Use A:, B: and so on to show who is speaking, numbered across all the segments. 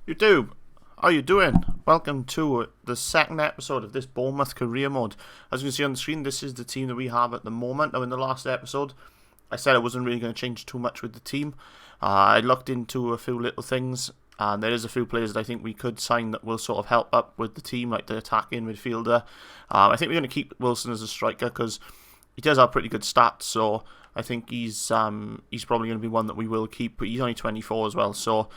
A: YouTube, how you doing? Welcome to the second episode of this Bournemouth career mode. As you can see on the screen, this is the team that we have at the moment. Now, in the last episode, I said I wasn't really going to change too much with the team. I looked into a few little things, and there is a few players that I think we could sign that will sort of help up with the team, like the attacking midfielder. I think we're going to keep Wilson as a striker because he does have pretty good stats, so I think he's probably going to be one that we will keep. But he's only 24 as well, so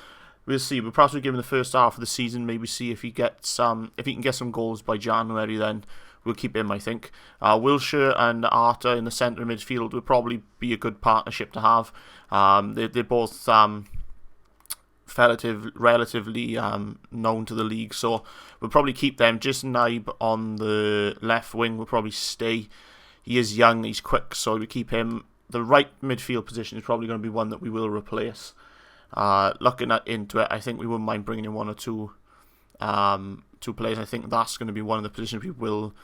A: we'll see. We'll probably give him the first half of the season, maybe see if he gets if he can get some goals by January. Then we'll keep him, I think. Wilshere and Arter in the centre of midfield would probably be a good partnership to have. They're both relatively known to the league, so we'll probably keep them. Jason Naib on the left wing will probably stay. He is young, he's quick, so we keep him. The right midfield position is probably going to be one that we will replace. Looking into it, I think we wouldn't mind bringing in one or two players. I think that's going to be one of the positions we will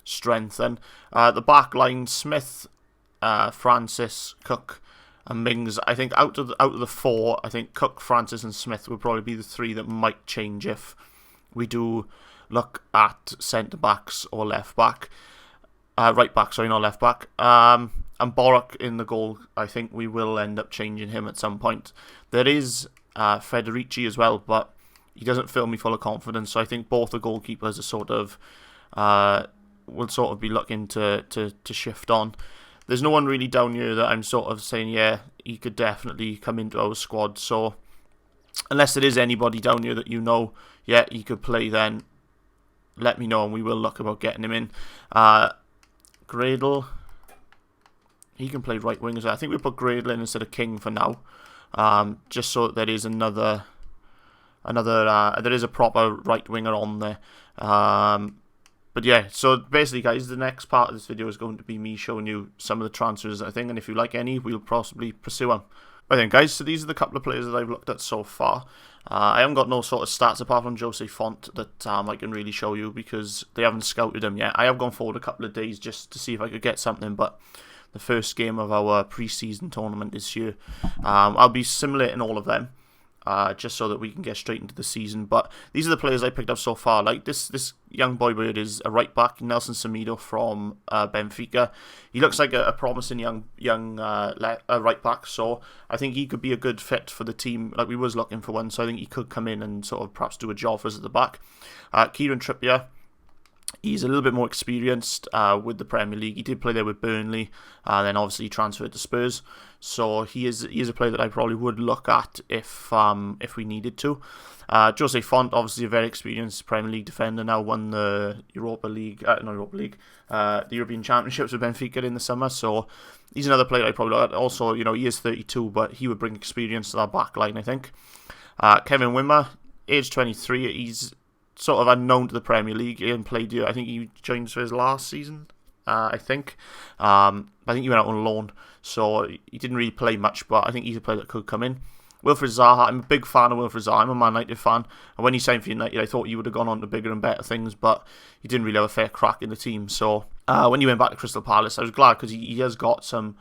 A: strengthen. The back line, Smith, Francis, Cook, and Mings. I think out of the four, I think Cook, Francis, and Smith would probably be the three that might change if we do look at centre backs or left back. Right back, sorry, not left back. And Borak in the goal, I think we will end up changing him at some point. There is Federici as well, but he doesn't fill me full of confidence, so I think both the goalkeepers are sort of will sort of be looking to shift on. There's no one really down here that I'm sort of saying, yeah, he could definitely come into our squad. So unless there is anybody down here that you know, yeah, he could play, then let me know and we will look about getting him in. Gradle, he can play right wing as well. I think we'll put Gradle in instead of King for now, just so that there is there is a proper right winger on there. But yeah, so basically, guys, the next part of this video is going to be me showing you some of the transfers, I think, and if you like any, we'll possibly pursue them. Right then, guys, so these are the couple of players that I've looked at so far. I haven't got no sort of stats apart from Jose Font that I can really show you because they haven't scouted him yet. I have gone forward a couple of days just to see if I could get something, but the first game of our pre-season tournament this year, I'll be simulating all of them. Just so that we can get straight into the season. But these are the players I picked up so far. Like this young boy bird is a right back, Nelson Semedo from Benfica. He looks like a promising young right back, so I think he could be a good fit for the team. Like we was looking for one, so I think he could come in and sort of perhaps do a job for us at the back. Kieran Trippier. He's a little bit more experienced with the Premier League. He did play there with Burnley, then obviously he transferred to Spurs. So he is a player that I probably would look at if we needed to. Jose Font, obviously a very experienced Premier League defender, now won the the European Championships with Benfica in the summer. So he's another player I probably look at. Also, he is 32, but he would bring experience to that back line, I think. Kevin Wimmer, age 23, he's sort of unknown to the Premier League. He hadn't played here. I think he joined for his last season. I think he went out on loan, so he didn't really play much. But I think he's a player that could come in. Wilfred Zaha, I'm a big fan of Wilfred Zaha. I'm a Man United fan, and when he signed for United, I thought he would have gone on to bigger and better things, but he didn't really have a fair crack in the team. So when he went back to Crystal Palace, I was glad because he has got some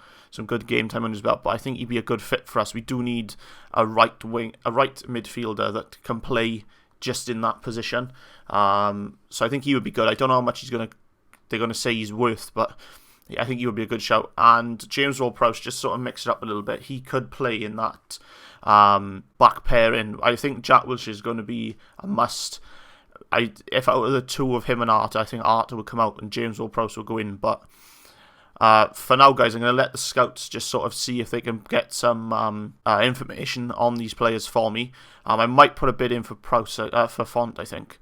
A: good game time on his belt. But I think he'd be a good fit for us. We do need a right midfielder that can play just in that position. So I think he would be good. I don't know how much they're going to say he's worth, but I think he would be a good shout. And James Ward-Prowse, just sort of mix it up a little bit. He could play in that back pairing. I think Jack Wilshere is going to be a must. If out of the two of him and Arter, I think Arter would come out and James Ward-Prowse will go in. But for now, guys, I'm going to let the scouts just sort of see if they can get some information on these players for me. I might put a bid in for for Font, I think.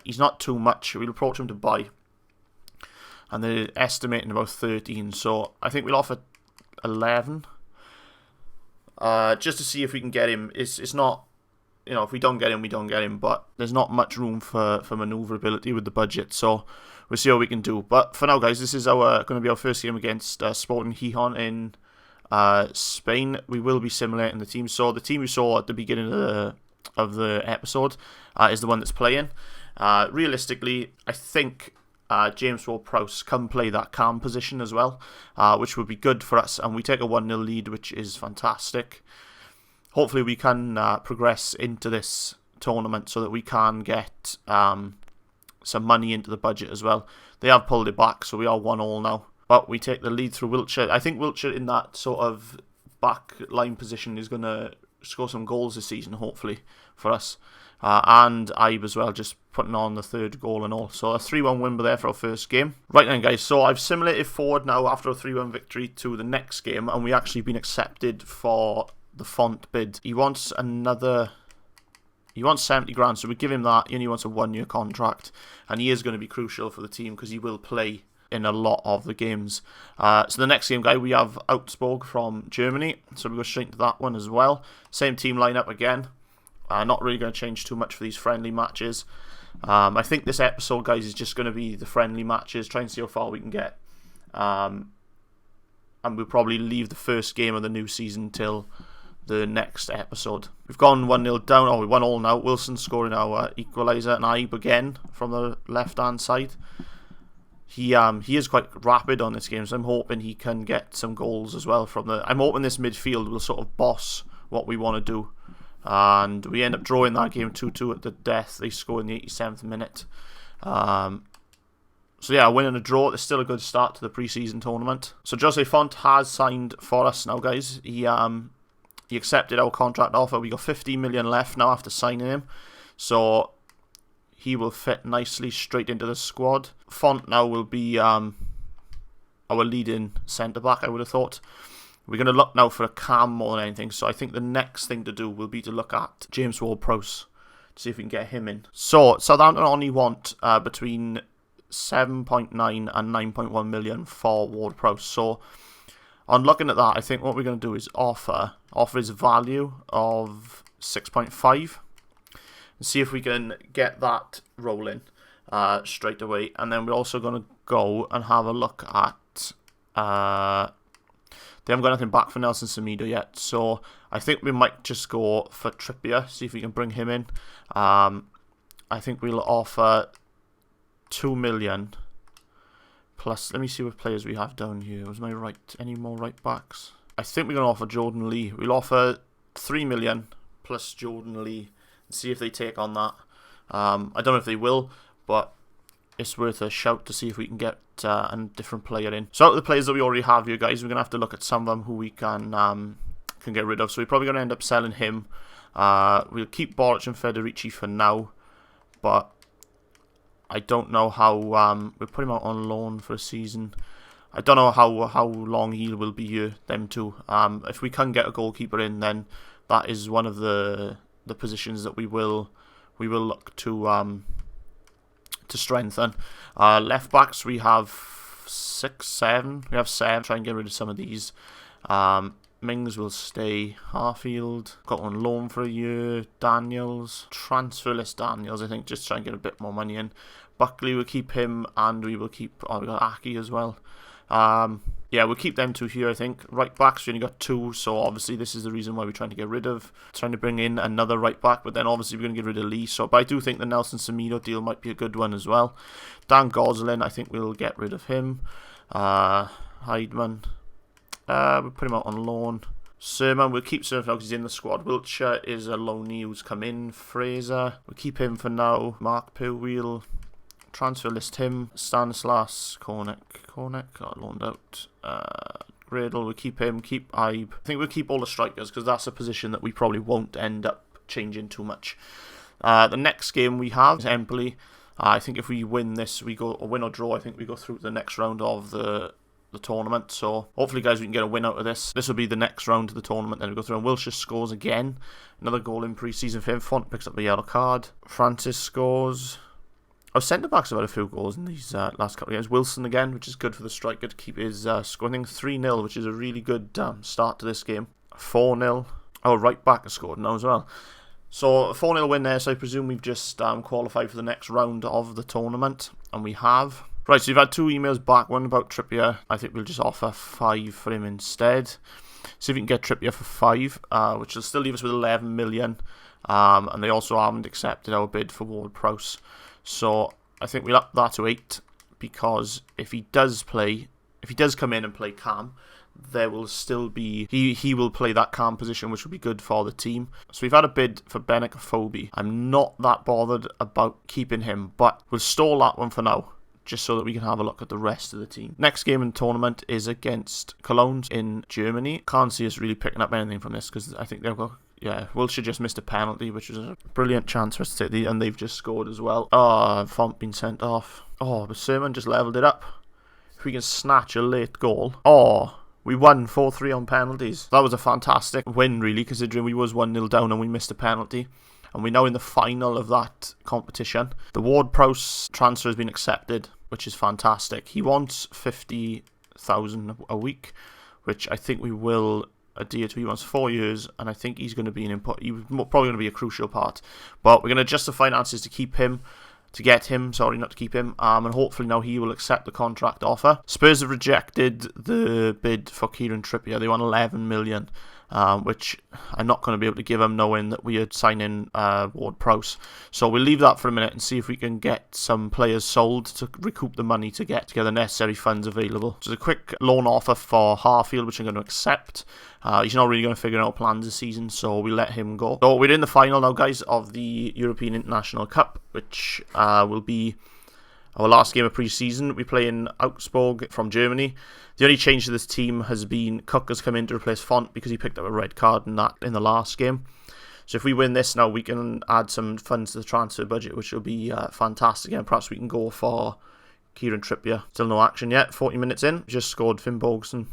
A: He's not too much. We'll approach him to buy. And they're estimating about 13, so I think we'll offer 11. Just to see if we can get him. It's not, if we don't get him, we don't get him, but there's not much room for manoeuvrability with the budget, so we'll see what we can do. But for now, guys, this is going to be our first game against Sporting Gijon in Spain. We will be simulating the team. So the team we saw at the beginning of the episode is the one that's playing. Realistically, I think James Ward-Prowse can play that calm position as well, which would be good for us. And we take a 1-0 lead, which is fantastic. hopefully we can progress into this tournament so that we can get some money into the budget as well. They have pulled it back, so we are 1-1 now. But we take the lead through Wiltshire. I think Wiltshire in that sort of back line position is going to score some goals this season, hopefully, for us. And Ibe as well, just putting on the third goal and all. So a 3-1 win there for our first game. Right then, guys, so I've simulated forward now after a 3-1 victory to the next game, and we actually been accepted for the Font bid. He wants 70 grand, so we give him that. He only wants a 1-year contract, and he is going to be crucial for the team because he will play in a lot of the games. So the next game, guy, we have Augsburg from Germany, so we go straight into that one as well. Same team lineup again. Not really going to change too much for these friendly matches. I think this episode, guys, is just going to be the friendly matches, try and see how far we can get. And we'll probably leave the first game of the new season till the next episode. We've gone 1-0 down. Oh, we 1-1 now. Wilson scoring our equaliser, and Ibe again from the left-hand side. He is quite rapid on this game, so I'm hoping he can get some goals as well from the... I'm hoping this midfield will sort of boss what we want to do. And we end up drawing that game 2-2 at the death. They score in the 87th minute. So yeah, a win and a draw. It's still a good start to the pre-season tournament. So Jose Font has signed for us now, guys. He accepted our contract offer. We got 50 million left now after signing him. So he will fit nicely straight into the squad. Font now will be our leading centre-back, I would have thought. We're going to look now for a cam more than anything. So I think the next thing to do will be to look at James Ward-Prowse to see if we can get him in. So Southampton only want between 7.9 and 9.1 million for Ward-Prowse. So on looking at that, I think what we're going to do is offer his value of 6.5 and see if we can get that rolling straight away. And then we're also going to go and have a look at... They haven't got anything back for Nelson Semedo yet, so I think we might just go for Trippier, see if we can bring him in. I think we'll offer 2 million plus. Let me see what players we have down here. Was my right? Any more right backs? I think we're going to offer Jordan Lee. We'll offer 3 million plus Jordan Lee and see if they take on that. I don't know if they will, but it's worth a shout to see if we can get a different player in. So out of the players that we already have here, guys, we're going to have to look at some of them who we can get rid of. So we're probably going to end up selling him. We'll keep Boric and Federici for now, but I don't know how... we'll put him out on loan for a season. I don't know how long he will be here, them two. If we can get a goalkeeper in, then that is one of the positions that we will look to strengthen. Left backs, we have 7. We have 7. Try and get rid of some of these. Mings will stay. Harfield got on loan for a year. Daniels, transfer list Daniels, I think, just try and get a bit more money in. Buckley, we'll keep him, and we will keep... Oh, we got Aki as well. Yeah, we'll keep them two here, I think. Right backs, we only got 2, so obviously this is the reason why we're trying to get rid of. Trying to bring in another right back, but then obviously we're going to get rid of Lee. So, but I do think the Nelson Semedo deal might be a good one as well. Dan Gosling, I think we'll get rid of him. Heidman, we'll put him out on loan. Sermon, we'll keep Sermon now because he's in the squad. Wiltshire is a loanee who's come in. Fraser, we'll keep him for now. Mark Purwheel, transfer list him. Stanislas, Kornick got loaned out. Gradle, we'll keep him. Keep Ibe. I think we'll keep all the strikers because that's a position that we probably won't end up changing too much. The next game we have is Empoli. I think if we win this, we go or win or draw. I think we go through to the next round of the tournament. So hopefully, guys, we can get a win out of this. This will be the next round of the tournament. Then we go through, and Wilshire scores again. Another goal in pre-season for him. Font picks up the yellow card. Francis scores. Our centre-backs have had a few goals in these last couple of games. Wilson again, which is good for the striker to keep his scoring. 3-0, which is a really good start to this game. 4-0. Oh, right back has scored now as well. So, a 4-0 win there, so I presume we've just qualified for the next round of the tournament. And we have. Right, so you've had 2 emails back. One about Trippier. I think we'll just offer 5 for him instead. See if we can get Trippier for 5, which will still leave us with 11 million. And they also haven't accepted our bid for Ward-Prowse. So I think we'll up that to 8 because if he does come in and play Cam, there will still be... He will play that cam position, which will be good for the team. So we've had a bid for Benik Afobe. I'm not that bothered about keeping him, but we'll stall that one for now, just so that we can have a look at the rest of the team. Next game in the tournament is against Cologne in Germany. Can't see us really picking up anything from this, because I think they've got... Yeah, Wilshere just missed a penalty, which was a brilliant chance for us to take the... And they've just scored as well. Oh, Font been sent off. Oh, but Sermon just levelled it up. If we can snatch a late goal. Oh, we won 4-3 on penalties. That was a fantastic win, really, considering we was 1-0 down and we missed a penalty. And we're now in the final of that competition. The Ward-Prowse transfer has been accepted, which is fantastic. He wants 50,000 a week, which I think we will adhere to. He wants 4 years, and I think he's going to be an input. He's probably going to be a crucial part. But we're going to adjust the finances to keep him. To get him, sorry, not to keep him, and hopefully now he will accept the contract offer. Spurs have rejected the bid for Kieran Trippier. They want 11 million, which I'm not going to be able to give him, knowing that we are signing Ward-Prowse. So we'll leave that for a minute and see if we can get some players sold to recoup the money to get the necessary funds available. So there's a quick loan offer for Harfield, which I'm going to accept. He's not really going to figure out plans this season, so we'll let him go. So we're in the final now, guys, of the European International Cup, which will be our last game of pre-season. We play in Augsburg from Germany. The only change to this team has been Cook has come in to replace Font because he picked up a red card in the last game. So if we win this now, we can add some funds to the transfer budget, which will be fantastic. And perhaps we can go for Kieran Trippier. Still no action yet. 40 minutes in. Just scored Finn Bogerson.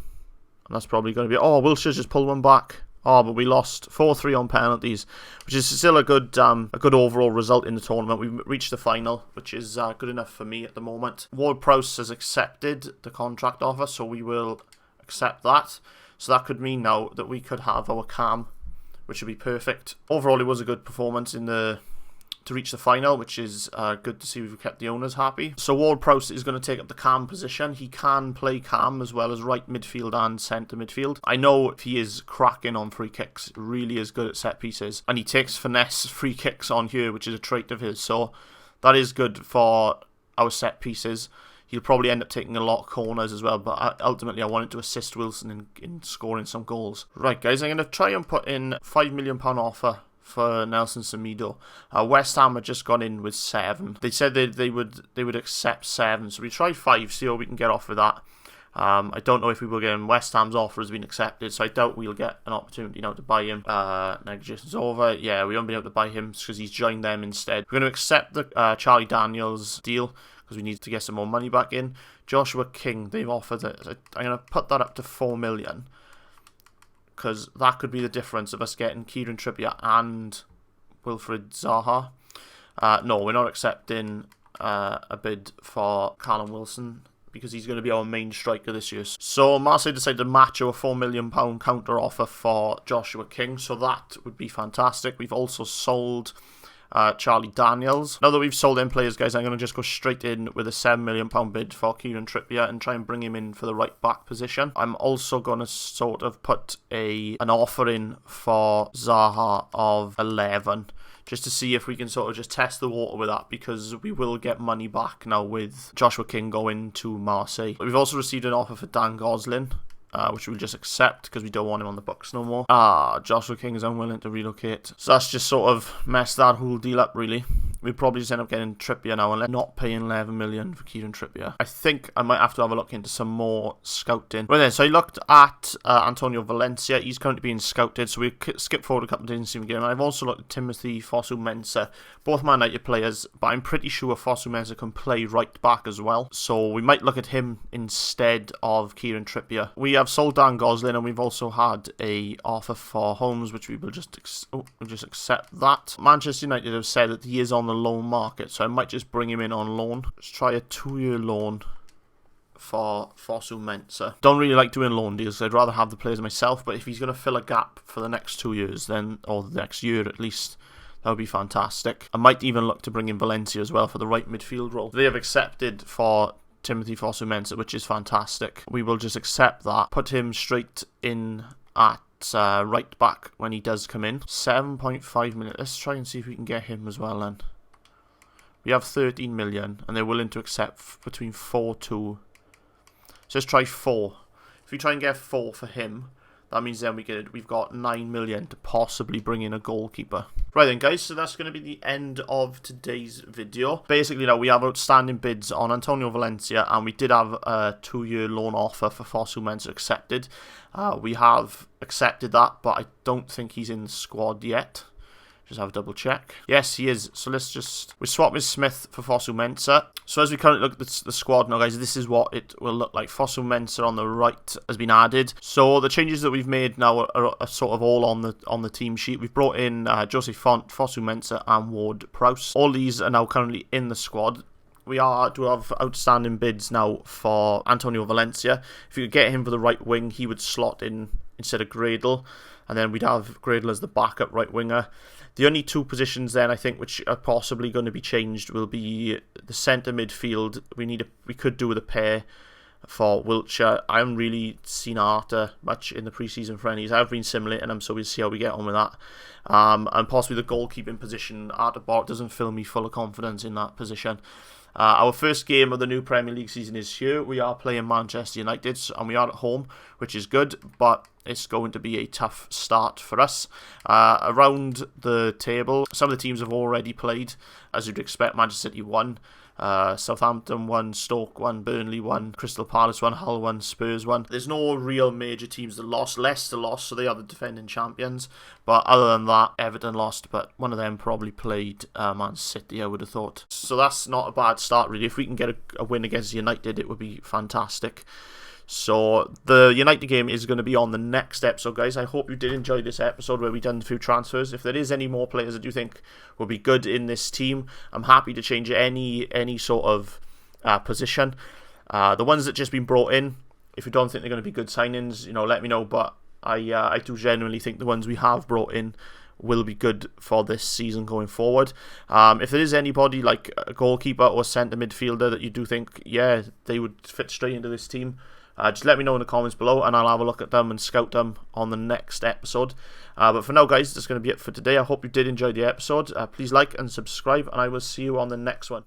A: And that's probably going to be... Oh, Wilshere's just pulled one back. Oh, but we lost 4-3 on penalties, which is still a good overall result in the tournament. We've reached the final, which is good enough for me at the moment. Ward-Prowse has accepted the contract offer, so we will accept that. So that could mean now that we could have our cam, which would be perfect. Overall, it was a good performance to reach the final, which is good to see we've kept the owners happy. So Ward-Prowse is going to take up the cam position. He can play cam as well as right midfield and centre midfield. I know he is cracking on free kicks, really is good at set pieces, and he takes finesse free kicks on here, which is a trait of his, so that is good for our set pieces. He'll probably end up taking a lot of corners as well, but ultimately I wanted to assist Wilson in scoring some goals. Right, guys, I'm going to try and put in £5 million offer for Nelson Semedo. West Ham had just gone in with 7. They said they would accept 7, so we try 5, see how we can get off with that. I don't know if we will get him. West Ham's offer has been accepted, so I doubt we'll get an opportunity now to buy him. Negotiations over. Yeah, we won't be able to buy him because he's joined them instead. We're going to accept the Charlie Daniels deal because we need to get some more money back in. Joshua King, they've offered it. I'm going to put that up to 4 million. Because that could be the difference of us getting Kieran Trippier and Wilfried Zaha. No, we're not accepting a bid for Callum Wilson because he's going to be our main striker this year. So Marseille decided to match our £4 million counter offer for Joshua King, so that would be fantastic. We've also sold Charlie Daniels. Now that we've sold in players, guys, I'm going to just go straight in with a £7 million bid for Kieran Trippier and try and bring him in for the right back position. I'm also going to sort of put an offer in for Zaha of 11, just to see if we can sort of just test the water with that, because we will get money back now with Joshua King going to Marseille. We've also received an offer for Dan Gosling, which we'll just accept because we don't want him on the books no more. Joshua King is unwilling to relocate. So that's just sort of messed that whole deal up, really. We'll probably just end up getting Trippier now and not paying 11 million for Kieran Trippier. I think I might have to have a look into some more scouting. Well then, so I looked at Antonio Valencia. He's currently being scouted, so we skip forward a couple of days and see him again. I've also looked at Timothy Fosu-Mensah, both Man United players, but I'm pretty sure Fosu-Mensah can play right back as well. So we might look at him instead of Kieran Trippier. We have sold Dan Gosling, and we've also had a offer for Holmes, which we will just accept that. Manchester United have said that he is on the loan market, so I might just bring him in on loan. Let's try a 2-year loan for Fosu-Mensah. Don't really like doing loan deals, so I'd rather have the players myself, but if he's going to fill a gap for the next 2 years, then, or the next year at least, that would be fantastic. I might even look to bring in Valencia as well for the right midfield role. They have accepted for Timothy Fosu-Mensah, which is fantastic. We will just accept that, put him straight in at right back when he does come in. 7.5 million. Let's try and see if we can get him as well then. We have 13 million, and they're willing to accept between 4 to... So let's try 4. If we try and get 4 for him, that means then we've got 9 million to possibly bring in a goalkeeper. Right then, guys, so that's going to be the end of today's video. Basically, now we have outstanding bids on Antonio Valencia, and we did have a 2-year loan offer for Fosu Mensah accepted. We have accepted that, but I don't think he's in the squad yet. Just have a double check. Yes, he is. So we swap with Smith for Fosu Mensah. So as we currently look at the squad now, guys, this is what it will look like. Fosu Mensah on the right has been added. So the changes that we've made now are sort of all on the team sheet. We've brought in Jose Font, Fosu Mensah, and Ward Prowse. All these are now currently in the squad. We do have outstanding bids now for Antonio Valencia. If you could get him for the right wing, he would slot in instead of Gradle. And then we'd have Gradle as the backup right winger. The only 2 positions then, I think, which are possibly going to be changed will be the centre midfield. We could do with a pair for Wiltshire. I haven't really seen Arter much in the pre-season friendlies. I've been simulating him, so we'll see how we get on with that. And possibly the goalkeeping position. Arter Bart doesn't fill me full of confidence in that position. Our first game of the new Premier League season is here. We are playing Manchester United, and we are at home, which is good, but it's going to be a tough start for us. Around the table, some of the teams have already played. As you'd expect, Manchester City won. Southampton won, Stoke won, Burnley won, Crystal Palace won, Hull won, Spurs won. There's no real major teams that lost. Leicester lost, so they are the defending champions. But other than that, Everton lost, but one of them probably played Man City, I would have thought. So that's not a bad start, really. If we can get a win against United, it would be fantastic. So the United game is going to be on the next episode, guys. I hope you did enjoy this episode where we done a few transfers. If there is any more players that you think will be good in this team, I'm happy to change any sort of position. The ones that just been brought in, if you don't think they're going to be good signings, let me know. But I do genuinely think the ones we have brought in will be good for this season going forward. If there is anybody like a goalkeeper or centre midfielder that you do think, yeah, they would fit straight into this team, just let me know in the comments below, and I'll have a look at them and scout them on the next episode. But for now, guys, that's going to be it for today. I hope you did enjoy the episode. Please like and subscribe, and I will see you on the next one.